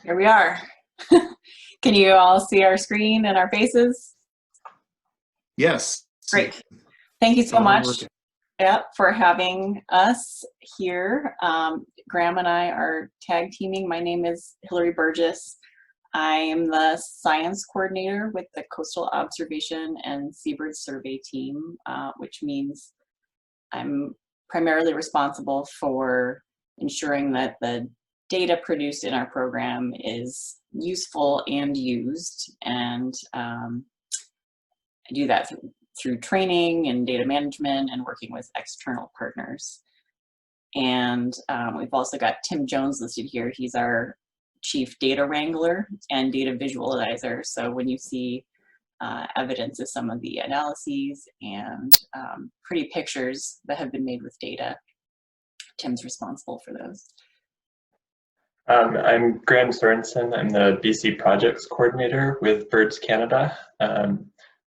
Here we are. Can you all see our screen and our faces? Yes. Great. Thank you so All much working. for having us here. Graham and I are tag teaming. My name is Hillary Burgess. I am the science coordinator with the Coastal Observation and Seabird Survey team, which means I'm primarily responsible for ensuring that the data produced in our program is useful and used, and I do that through training and data management and working with external partners. And we've also got Tim Jones listed here. He's our chief data wrangler and data visualizer. So when you see evidence of some of the analyses and pretty pictures that have been made with data, Tim's responsible for those. I'm Graham Sorensen. I'm the BC Projects Coordinator with Birds Canada.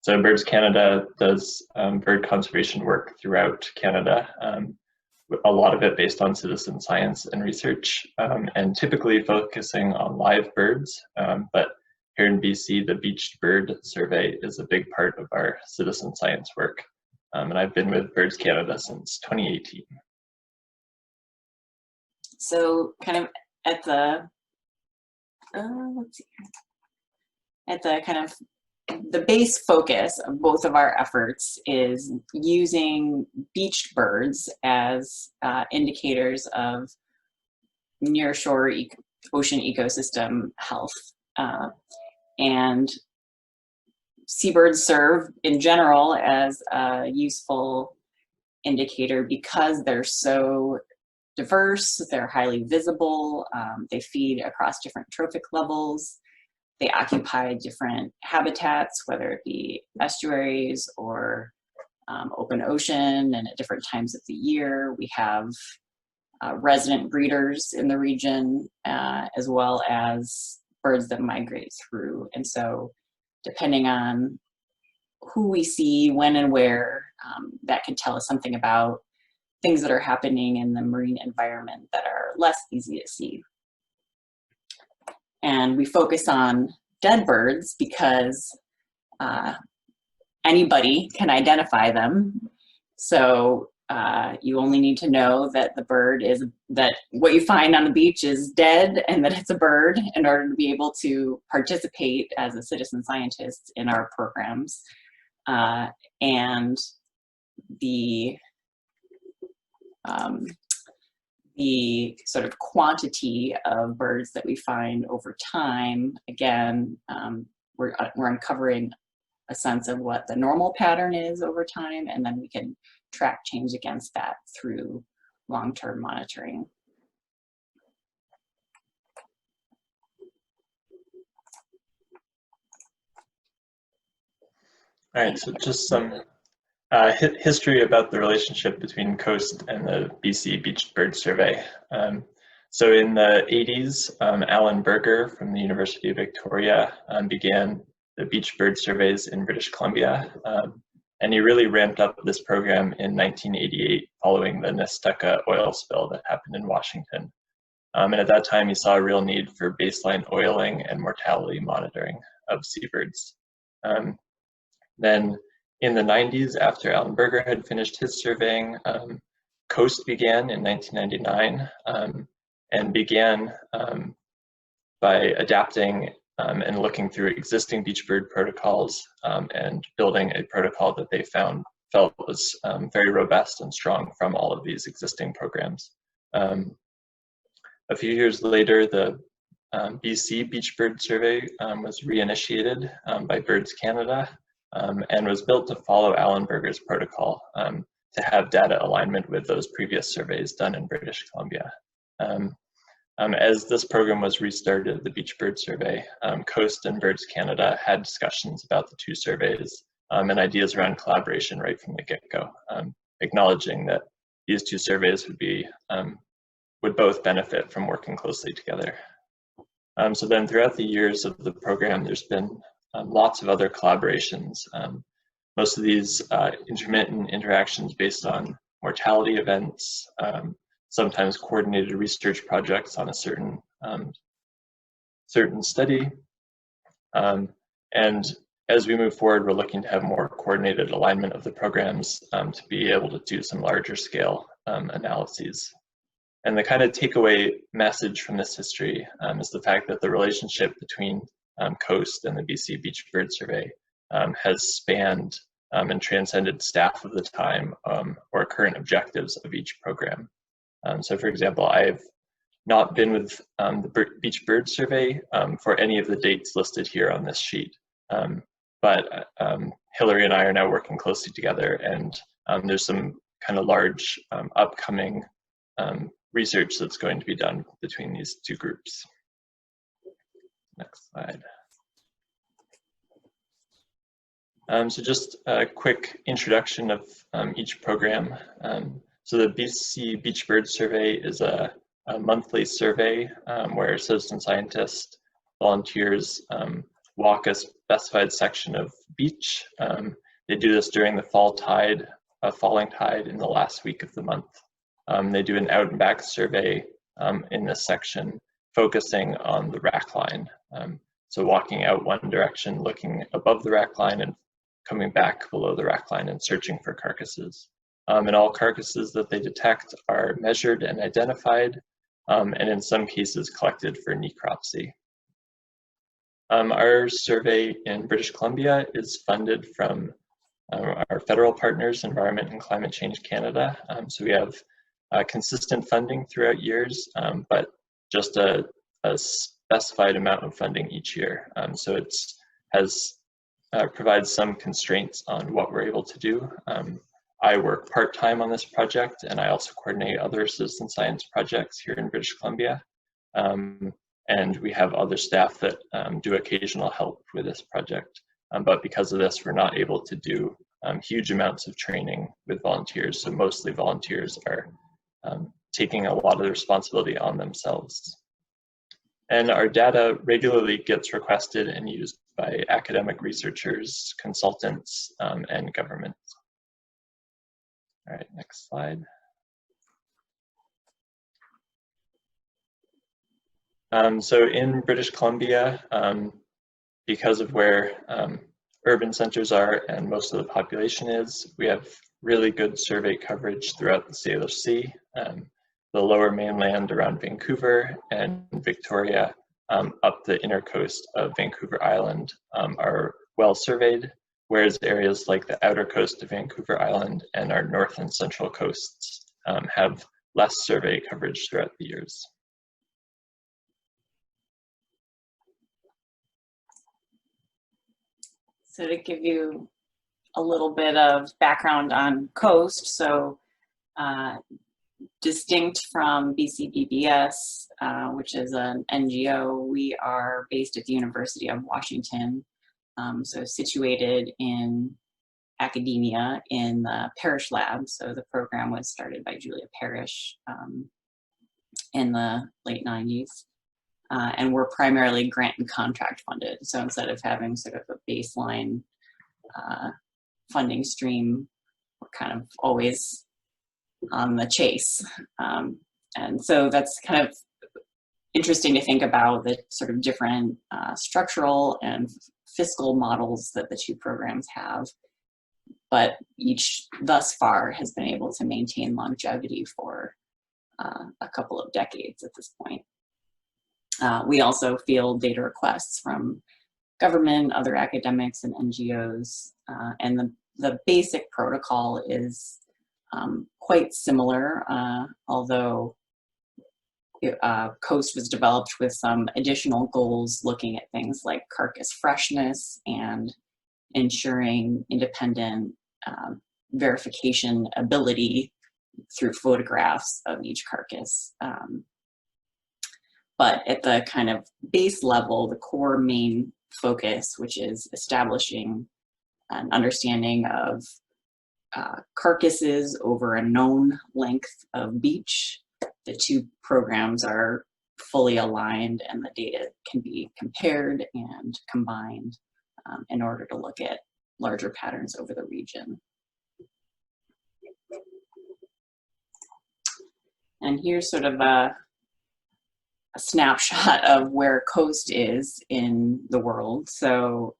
So Birds Canada does bird conservation work throughout Canada, a lot of it based on citizen science and research, and typically focusing on live birds. But here in BC, the Beached Bird Survey is a big part of our citizen science work. And I've been with Birds Canada since 2018. So kind of at the, let's see, at the kind of the base focus of both of our efforts is using beached birds as indicators of nearshore ocean ecosystem health. And seabirds serve in general as a useful indicator because they're so diverse, they're highly visible, they feed across different trophic levels. They occupy different habitats, whether it be estuaries or open ocean, and at different times of the year. We have resident breeders in the region, as well as birds that migrate through. And so depending on who we see, when and where, that could tell us something about things that are happening in the marine environment that are less easy to see. And we focus on dead birds because anybody can identify them. So you only need to know that the bird is, that what you find on the beach is dead and that it's a bird in order to be able to participate as a citizen scientist in our programs. And the sort of quantity of birds that we find over time, again, we're uncovering a sense of what the normal pattern is over time, and then we can track change against that through long-term monitoring. All right, so just some history about the relationship between COAST and the BC Beached Bird Survey. So in the 80s, Alan Berger from the University of Victoria began the Beached Bird Surveys in British Columbia. And he really ramped up this program in 1988 following the Nestucca oil spill that happened in Washington. And at that time, he saw a real need for baseline oiling and mortality monitoring of seabirds. Then in the 90s, after Alan Berger had finished his surveying, COAST began in 1999 and began by adapting and looking through existing beach bird protocols and building a protocol that they felt was very robust and strong from all of these existing programs. A few years later, the BC Beach Bird Survey was reinitiated by Birds Canada, and was built to follow Alan Berger's protocol to have data alignment with those previous surveys done in British Columbia. As this program was restarted, the Beach Bird Survey, COAST and Birds Canada had discussions about the two surveys and ideas around collaboration right from the get-go, acknowledging that these two surveys would both benefit from working closely together. So then throughout the years of the program, there's been lots of other collaborations. Most of these intermittent interactions based on mortality events, sometimes coordinated research projects on a certain certain study. And as we move forward, we're looking to have more coordinated alignment of the programs to be able to do some larger scale analyses. And the kind of takeaway message from this history is the fact that the relationship between COAST and the BC Beach Bird Survey has spanned and transcended staff of the time or current objectives of each program. So for example, I've not been with the Beach Bird Survey for any of the dates listed here on this sheet. But Hillary and I are now working closely together, and there's some kind of large upcoming research that's going to be done between these two groups. Next slide. So just a quick introduction of each program. So the BC Beach Bird Survey is a monthly survey where citizen scientists, volunteers walk a specified section of beach. They do this during the falling tide in the last week of the month. They do an out and back survey in this section, focusing on the rack line. So walking out one direction, looking above the rack line and coming back below the rack line and searching for carcasses. And all carcasses that they detect are measured and identified, and in some cases collected for necropsy. Our survey in British Columbia is funded from our federal partners, Environment and Climate Change Canada. So we have consistent funding throughout years, but just a specified amount of funding each year. So it provides some constraints on what we're able to do. I work part-time on this project, and I also coordinate other citizen science projects here in British Columbia. And we have other staff that do occasional help with this project. But because of this, we're not able to do huge amounts of training with volunteers. So mostly volunteers are taking a lot of the responsibility on themselves. And our data regularly gets requested and used by academic researchers, consultants, and government. All right, next slide. So in British Columbia, because of where urban centers are and most of the population is, we have really good survey coverage throughout the Salish Sea. The lower mainland around Vancouver and Victoria up the inner coast of Vancouver Island are well surveyed, whereas areas like the outer coast of Vancouver Island and our north and central coasts have less survey coverage throughout the years. So to give you a little bit of background on COAST, so distinct from BCBBS, which is an NGO, we are based at the University of Washington, so situated in academia in the Parrish Lab. So the program was started by Julia Parrish in the late 90s. And we're primarily grant and contract funded. So instead of having sort of a baseline funding stream, we're kind of always on the chase. And so that's kind of interesting to think about the sort of different structural and fiscal models that the two programs have. But each thus far has been able to maintain longevity for a couple of decades at this point. We also field data requests from government, other academics, and NGOs. And the basic protocol is quite similar, although COAST was developed with some additional goals looking at things like carcass freshness and ensuring independent verification ability through photographs of each carcass. But at the kind of base level, the core main focus, which is establishing an understanding of carcasses over a known length of beach. The two programs are fully aligned and the data can be compared and combined in order to look at larger patterns over the region. And here's sort of a a snapshot of where coast is in the world. So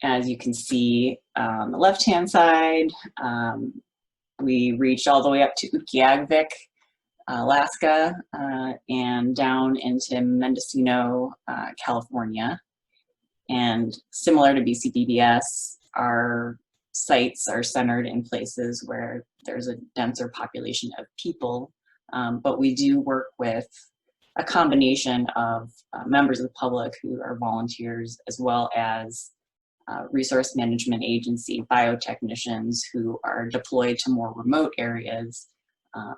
as you can see on the left-hand side, we reached all the way up to Utqiagvik, Alaska, and down into Mendocino, California. And similar to BCBBS, our sites are centered in places where there's a denser population of people, but we do work with a combination of members of the public who are volunteers, as well as resource management agency biotechnicians who are deployed to more remote areas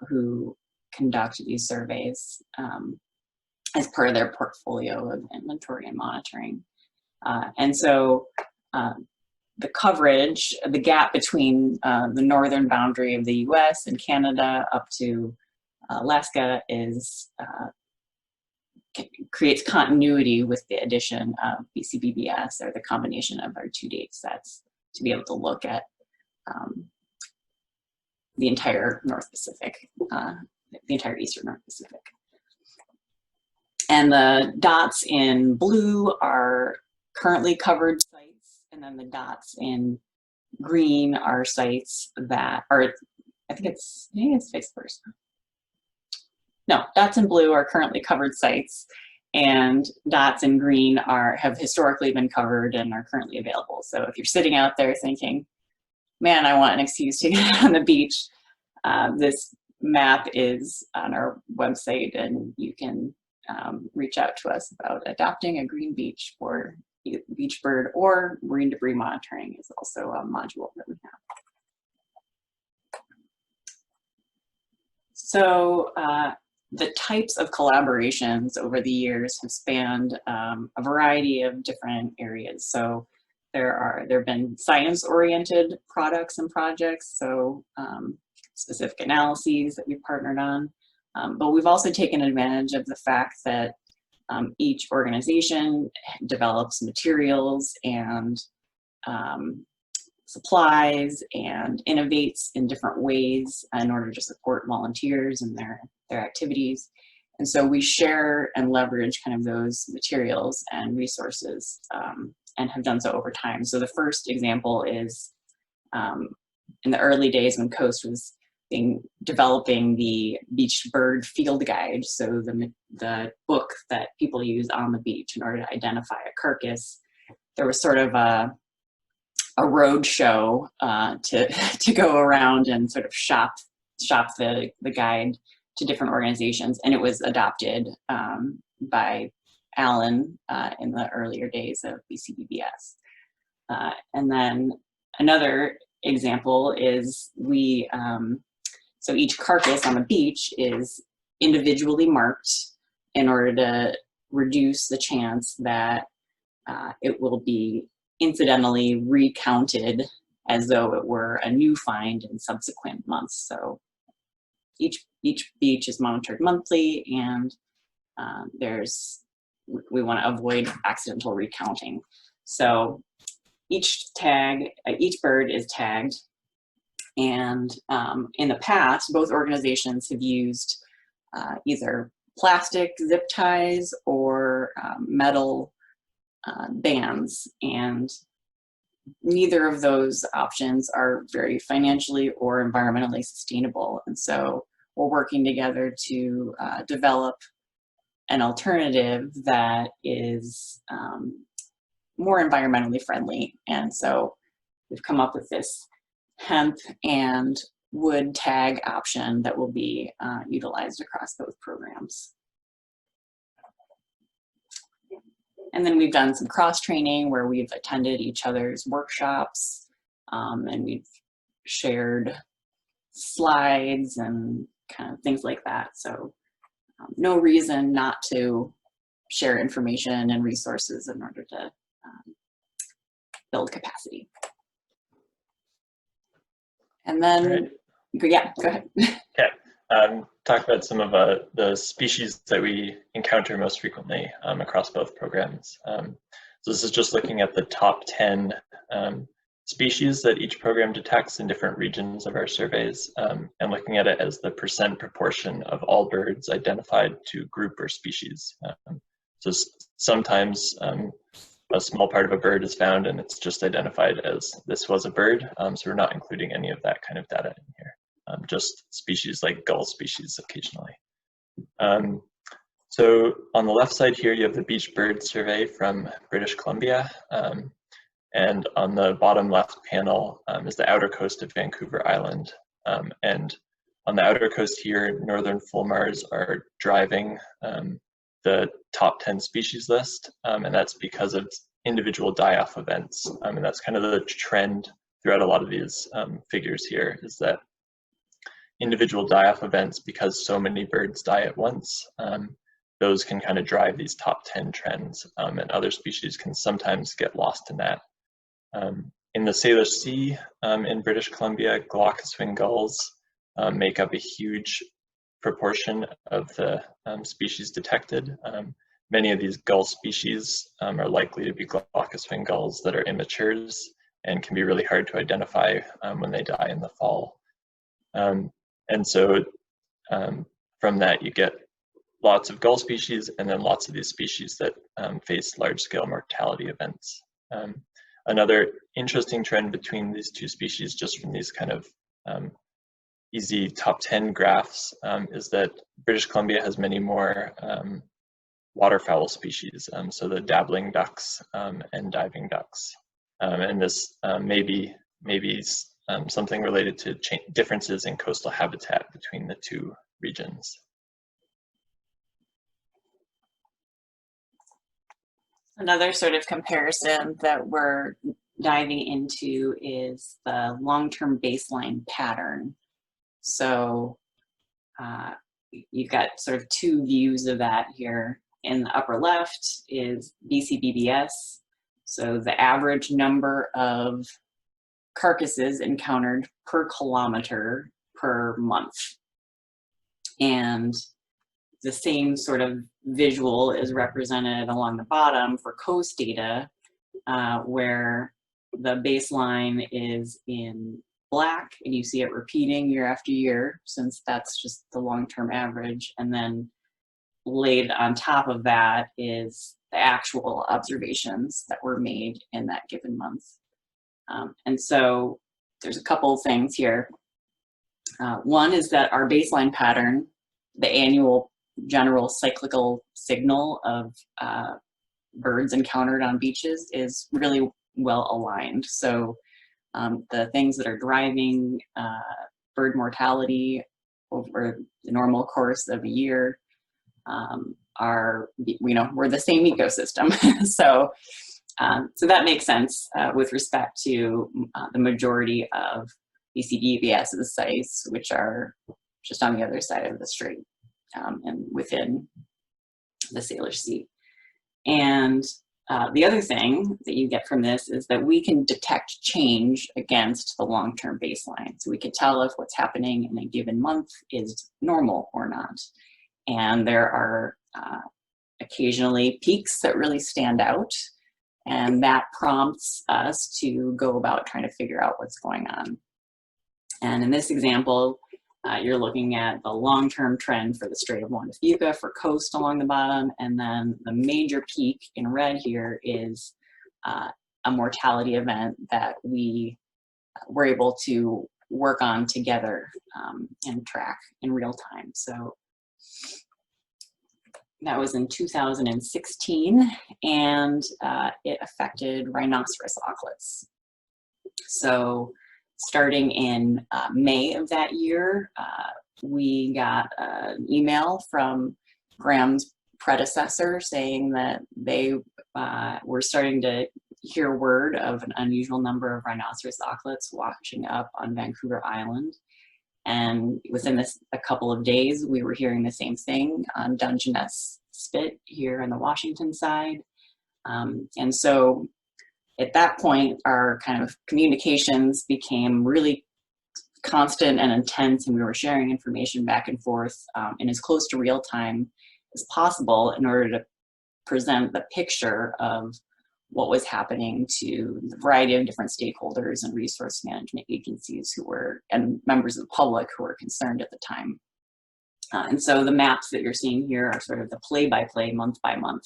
who conduct these surveys as part of their portfolio of inventory and monitoring. And so the coverage, the gap between the northern boundary of the US and Canada up to Alaska is creates continuity with the addition of BCBBS, or the combination of our two data sets, to be able to look at the entire North Pacific, the entire Eastern North Pacific. And the dots in blue are currently covered sites, and then the dots in green are sites that are, I think it's vice versa. No, dots in blue are currently covered sites, and dots in green have historically been covered and are currently available. So if you're sitting out there thinking, man, I want an excuse to get on the beach, this map is on our website, and you can reach out to us about adopting a green beach for beach bird, or marine debris monitoring is also a module that we have. So the types of collaborations over the years have spanned a variety of different areas. So there have been science-oriented products and projects, so specific analyses that we've partnered on. But we've also taken advantage of the fact that each organization develops materials and supplies and innovates in different ways in order to support volunteers and their activities. And so we share and leverage kind of those materials and resources, and have done so over time. So the first example is in the early days when Coast was developing the beach bird field guide, so the book that people use on the beach in order to identify a carcass. There was sort of a road show to go around and sort of shop the guide to different organizations, and it was adopted by Alan in the earlier days of BCBBS. And then another example is so each carcass on the beach is individually marked in order to reduce the chance that it will be incidentally recounted as though it were a new find in subsequent months. So each beach is monitored monthly, and we want to avoid accidental recounting. So each bird is tagged, and in the past, both organizations have used either plastic zip ties or metal bands, and neither of those options are very financially or environmentally sustainable. And so we're working together to develop an alternative that is more environmentally friendly. And so we've come up with this hemp and wood tag option that will be utilized across both programs. And then we've done some cross-training where we've attended each other's workshops, and we've shared slides and kind of things like that. So no reason not to share information and resources in order to build capacity. And then, right. Yeah, go ahead. Okay. Talk about some of the species that we encounter most frequently across both programs. So this is just looking at the top 10 species that each program detects in different regions of our surveys, and looking at it as the percent proportion of all birds identified to group or species. So sometimes a small part of a bird is found and it's just identified as this was a bird, so we're not including any of that kind of data in here, just species like gull species occasionally. So on the left side here, you have the Beached Bird Survey from British Columbia. And on the bottom left panel is the outer coast of Vancouver Island. And on the outer coast here, northern fulmars are driving the top 10 species list. And that's because of individual die-off events. And that's kind of the trend throughout a lot of these figures here, is that individual die-off events, because so many birds die at once, those can kind of drive these top 10 trends, and other species can sometimes get lost in that. In the Salish Sea in British Columbia, glaucous-winged gulls make up a huge proportion of the species detected. Many of these gull species are likely to be glaucous-winged gulls that are immatures and can be really hard to identify when they die in the fall. And so from that you get lots of gull species and then lots of these species that face large-scale mortality events. Another interesting trend between these two species, just from these kind of easy top 10 graphs, is that British Columbia has many more waterfowl species, so the dabbling ducks and diving ducks. And this may be something related to differences in coastal habitat between the two regions. Another sort of comparison that we're diving into is the long-term baseline pattern. So you've got sort of two views of that here. In the upper left is BCBBS, so the average number of carcasses encountered per kilometer per month. And the same sort of visual is represented along the bottom for coast data, where the baseline is in black, and you see it repeating year after year, since that's just the long-term average. And then laid on top of that is the actual observations that were made in that given month. And so there's a couple of things here. One is that our baseline pattern, the annual general cyclical signal of birds encountered on beaches, is really well aligned. So the things that are driving bird mortality over the normal course of a year are, we're the same ecosystem. So that makes sense with respect to the majority of BCBBS sites, which are just on the other side of the strait and within the Salish Sea. And the other thing that you get from this is that we can detect change against the long-term baseline. So we can tell if what's happening in a given month is normal or not. And there are occasionally peaks that really stand out, and that prompts us to go about trying to figure out what's going on. And in this example, you're looking at the long-term trend for the Strait of Juan de Fuca for coast along the bottom, and then the major peak in red here is a mortality event that we were able to work on together and track in real time. So that was in 2016, and it affected rhinoceros auklets. So starting in May of that year, we got an email from Graham's predecessor saying that they were starting to hear word of an unusual number of rhinoceros auklets washing up on Vancouver Island. And within a couple of days, we were hearing the same thing on Dungeness Spit here on the Washington side. And so at that point, our kind of communications became really constant and intense, and we were sharing information back and forth in as close to real time as possible in order to present the picture of what was happening to the variety of different stakeholders and resource management agencies and members of the public who were concerned at the time. And so the maps that you're seeing here are sort of the play-by-play, month-by-month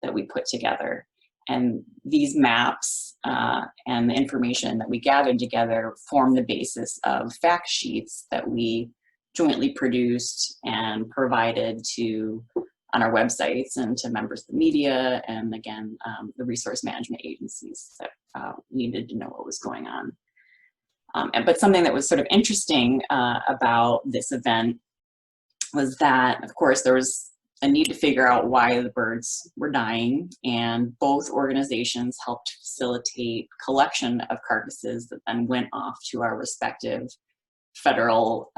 that we put together. And these maps and the information that we gathered together form the basis of fact sheets that we jointly produced and provided on our websites and to members of the media, and again, the resource management agencies that needed to know what was going on. But something that was sort of interesting about this event was that, of course, there was a need to figure out why the birds were dying, and both organizations helped facilitate collection of carcasses that then went off to our respective federal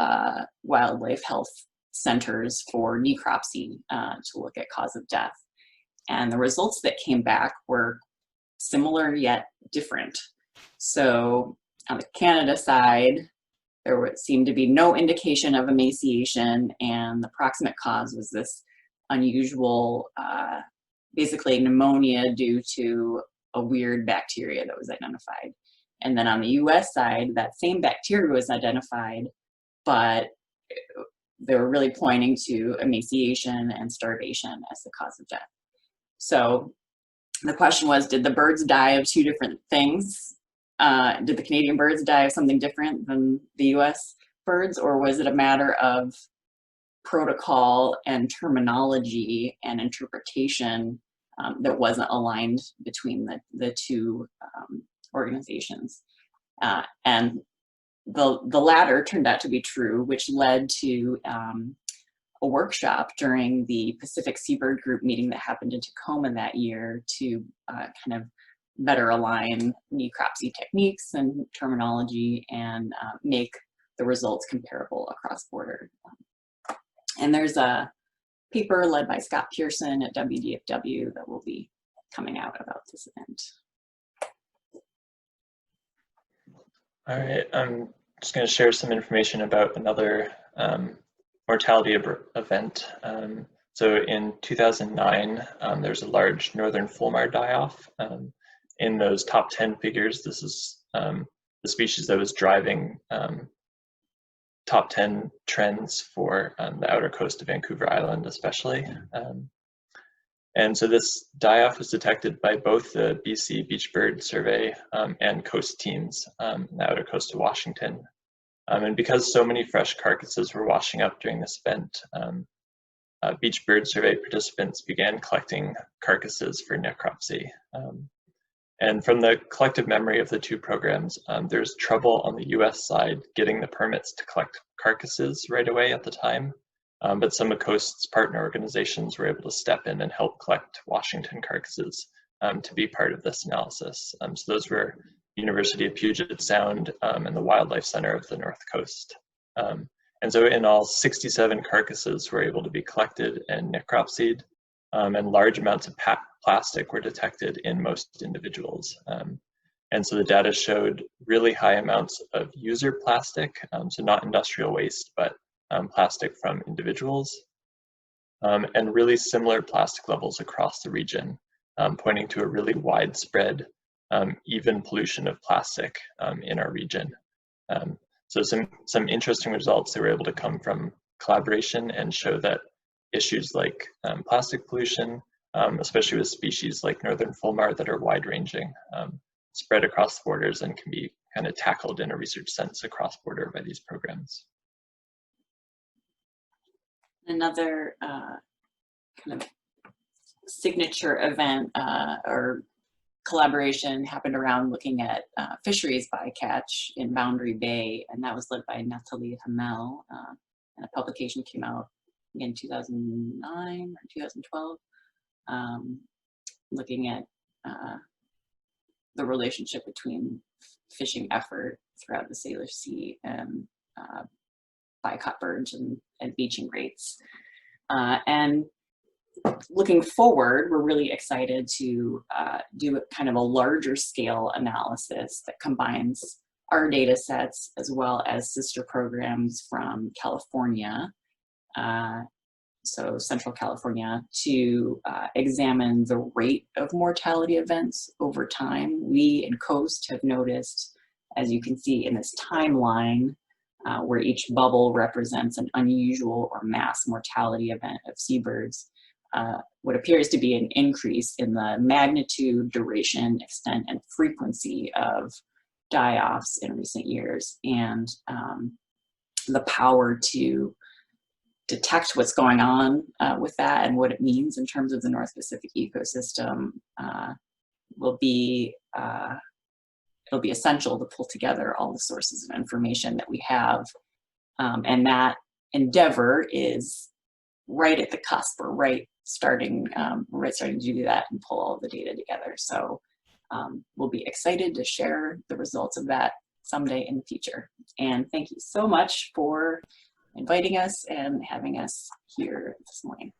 wildlife health centers for necropsy to look at cause of death. And the results that came back were similar yet different. So on the Canada side, there seemed to be no indication of emaciation, and the proximate cause was this unusual, basically pneumonia due to a weird bacteria that was identified. And then on the US side, that same bacteria was identified, but they were really pointing to emaciation and starvation as the cause of death. So the question was, did the birds die of two different things? Did the Canadian birds die of something different than the US birds, or was it a matter of protocol and terminology and interpretation that wasn't aligned between the two organizations? And the latter turned out to be true, which led to a workshop during the Pacific Seabird Group meeting that happened in Tacoma that year to kind of better align necropsy techniques and terminology and make the results comparable across border. And there's a paper led by Scott Pearson at WDFW that will be coming out about this event. All right, I'm just going to share some information about another mortality event. So in 2009, there's a large northern fulmar die-off. In those top 10 figures, this is the species that was driving top 10 trends for the outer coast of Vancouver Island, especially. And so this die-off was detected by both the BC Beach Bird Survey and coast teams in the outer coast of Washington. And because so many fresh carcasses were washing up during this event, Beach Bird Survey participants began collecting carcasses for necropsy. And from the collective memory of the two programs, there's trouble on the US side getting the permits to collect carcasses right away at the time. But some of Coast's partner organizations were able to step in and help collect Washington carcasses to be part of this analysis. So those were University of Puget Sound and the Wildlife Center of the North Coast. And so in all, 67 carcasses were able to be collected and necropsied, and large amounts of plastic were detected in most individuals. And so the data showed really high amounts of user plastic, so not industrial waste, but plastic from individuals, and really similar plastic levels across the region, pointing to a really widespread, even pollution of plastic in our region. So some interesting results that were able to come from collaboration and show that issues like plastic pollution, especially with species like northern fulmar that are wide-ranging, spread across borders and can be kind of tackled in a research sense across border by these programs. Another kind of signature event or collaboration happened around looking at fisheries bycatch in Boundary Bay, and that was led by Nathalie Hamel, and a publication came out in 2009 or 2012, looking at the relationship between fishing effort throughout the Salish Sea and bycaught birds and beaching rates. And looking forward, we're really excited to do kind of a larger scale analysis that combines our data sets as well as sister programs from California so Central California, to examine the rate of mortality events over time. We in Coast have noticed, as you can see in this timeline, where each bubble represents an unusual or mass mortality event of seabirds, what appears to be an increase in the magnitude, duration, extent, and frequency of die-offs in recent years, and the power to detect what's going on with that and what it means in terms of the North Pacific ecosystem will be it'll be essential to pull together all the sources of information that we have, and that endeavor is right at the cusp. We're right starting to do that and pull all the data together. So we'll be excited to share the results of that someday in the future. And thank you so much for inviting us and having us here this morning.